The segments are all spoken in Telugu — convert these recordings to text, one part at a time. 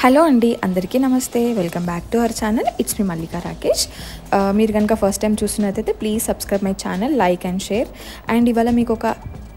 హలో అండి, అందరికీ నమస్తే. Welcome back to our channel. It's me Mallika Rakesh. మీరు కనుక ఫస్ట్ టైం చూస్తున్నట్టయితే please subscribe my channel, like and share. And ఇవాళ మీకు ఒక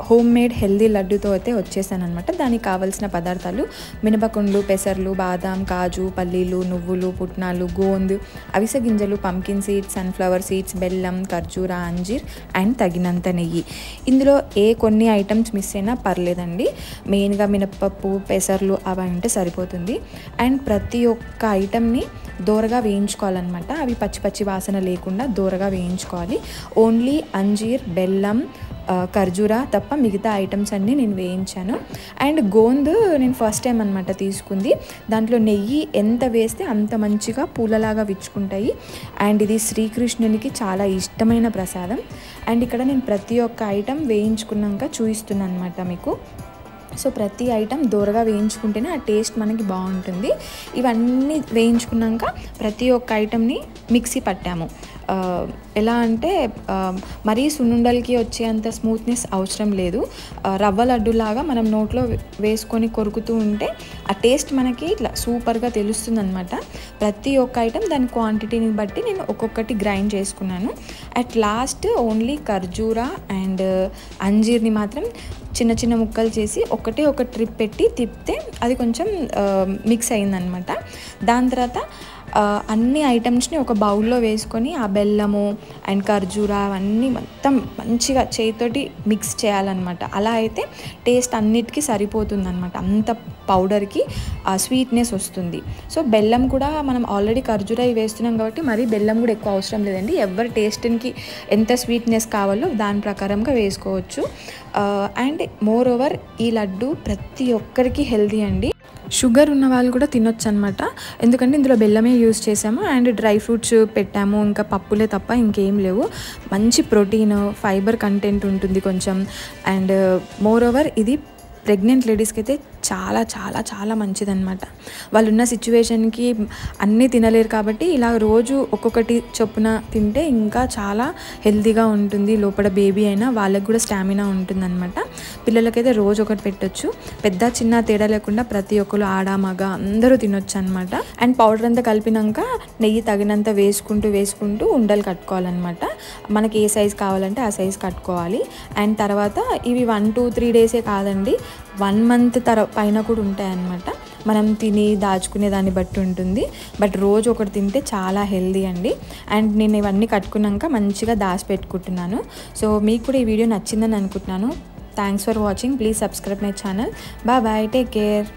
హోమ్ మేడ్ హెల్దీ లడ్డుతో అయితే వచ్చేసాను అనమాట. దానికి కావాల్సిన పదార్థాలు మినపకుండ్లు, పెసర్లు, బాదాం, కాజు, పల్లీలు, నువ్వులు, పుట్నాలు, గోంద్, అవిసె గింజలు, పంకిన్ సీడ్స్, సన్ఫ్లవర్ సీడ్స్, బెల్లం, ఖర్జూర, అంజీర్ అండ్ తగినంత నెయ్యి. ఇందులో కొన్ని ఐటమ్స్ మిస్ అయినా పర్లేదండి. మెయిన్గా మినపప్పు, పెసర్లు అవి అంటే సరిపోతుంది. అండ్ ప్రతి ఒక్క ఐటమ్ని దోరగా వేయించుకోవాలన్నమాట. అవి పచ్చి పచ్చి వాసన లేకుండా దోరగా వేయించుకోవాలి. ఓన్లీ అంజీర్, బెల్లం, ఖర్జూర తప్ప మిగతా ఐటమ్స్ అన్నీ నేను వేయించాను. అండ్ గోంద్ నేను ఫస్ట్ టైం అనమాట తీసుకుంది. దాంట్లో నెయ్యి ఎంత వేస్తే అంత మంచిగా పూలలాగా విచ్చుకుంటాయి. అండ్ ఇది శ్రీకృష్ణునికి చాలా ఇష్టమైన ప్రసాదం. అండ్ ఇక్కడ నేను ప్రతి ఒక్క ఐటమ్ వేయించుకున్నాక చూపిస్తున్నాను అనమాట మీకు. సో ప్రతి ఐటమ్ దూరగా వేయించుకుంటేనే ఆ టేస్ట్ మనకి బాగుంటుంది. ఇవన్నీ వేయించుకున్నాక ప్రతి ఒక్క ఐటమ్ని మిక్సీ పట్టాము. ఎలా అంటే మరీ సున్నుండలకి వచ్చేంత స్మూత్నెస్ అవసరం లేదు. రవ్వ లడ్డులాగా మనం నోట్లో వేసుకొని కొరుకుతూ ఉంటే ఆ టేస్ట్ మనకి ఇట్లా సూపర్గా తెలుస్తుంది అనమాట. ప్రతి ఒక్క ఐటమ్ దాని క్వాంటిటీని బట్టి నేను ఒక్కొక్కటి గ్రైండ్ చేసుకున్నాను. అట్ లాస్ట్ ఓన్లీ ఖర్జూర అండ్ అంజీర్ని మాత్రం చిన్న చిన్న ముక్కలు చేసి ఒక ట్రిప్ పెట్టి తిప్పితే అది కొంచెం మిక్స్ అయిందనమాట. దాని తర్వాత అన్ని ఐటమ్స్ని ఒక బౌల్లో వేసుకొని ఆ బెల్లము అండ్ ఖర్జూర అవన్నీ మొత్తం మంచిగా చేతితోటి మిక్స్ చేయాలన్నమాట. అలా అయితే టేస్ట్ అన్నిటికీ సరిపోతుంది అనమాట. అంత పౌడర్కి ఆ స్వీట్నెస్ వస్తుంది. సో బెల్లం కూడా మనం ఆల్రెడీ ఖర్జూర వేస్తున్నాం కాబట్టి మరీ బెల్లం కూడా ఎక్కువ అవసరం లేదండి. ఎవరి టేస్ట్కి ఎంత స్వీట్నెస్ కావాలో దాని ప్రకారంగా వేసుకోవచ్చు. అండ్ మోర్ ఓవర్ ఈ లడ్డు ప్రతి ఒక్కరికి హెల్దీ అండి. షుగర్ ఉన్న వాళ్ళు కూడా తినొచ్చు అనమాట. ఎందుకంటే ఇందులో బెల్లమే యూజ్ చేసాము అండ్ డ్రై ఫ్రూట్స్ పెట్టాము. ఇంకా పప్పులే తప్ప ఇంకేం లేవు. మంచి ప్రోటీన్, ఫైబర్ కంటెంట్ ఉంటుంది కొంచెం. అండ్ మోర్ ఓవర్ ఇది ప్రెగ్నెంట్ లేడీస్కి అయితే చాలా చాలా చాలా మంచిదన్నమాట. వాళ్ళు ఉన్న సిచ్యువేషన్కి అన్నీ తినలేరు కాబట్టి ఇలా రోజు ఒక్కొక్కటి చొప్పున తింటే ఇంకా చాలా హెల్తీగా ఉంటుంది. లోపల బేబీ అయినా వాళ్ళకి కూడా స్టామినా ఉంటుందన్నమాట. పిల్లలకైతే రోజు ఒకటి పెట్టొచ్చు. పెద్ద చిన్న తేడా లేకుండా ప్రతి ఒక్కరు ఆడ మగ అందరూ తినొచ్చు అనమాట. అండ్ పౌడర్ అంతా కలిపినాక నెయ్యి తగినంత వేసుకుంటూ ఉండలు కట్టుకోవాలన్నమాట. మనకి ఏ సైజ్ కావాలంటే ఆ సైజ్ కట్టుకోవాలి. అండ్ తర్వాత ఇవి 1-2-3 డేసే కాదండి, 1 మంత్ పైన కూడా ఉంటాయన్నమాట. మనం తిని దాచుకునే దాన్ని బట్టి ఉంటుంది. బట్ రోజు ఒకటి తింటే చాలా హెల్దీ అండి. అండ్ నేను ఇవన్నీ కట్టుకున్నాక మంచిగా దాచి పెట్టుకుంటున్నాను. సో మీకు కూడా ఈ వీడియో నచ్చిందని అనుకుంటున్నాను. Thanks for watching. Please subscribe my channel. Bye, take care.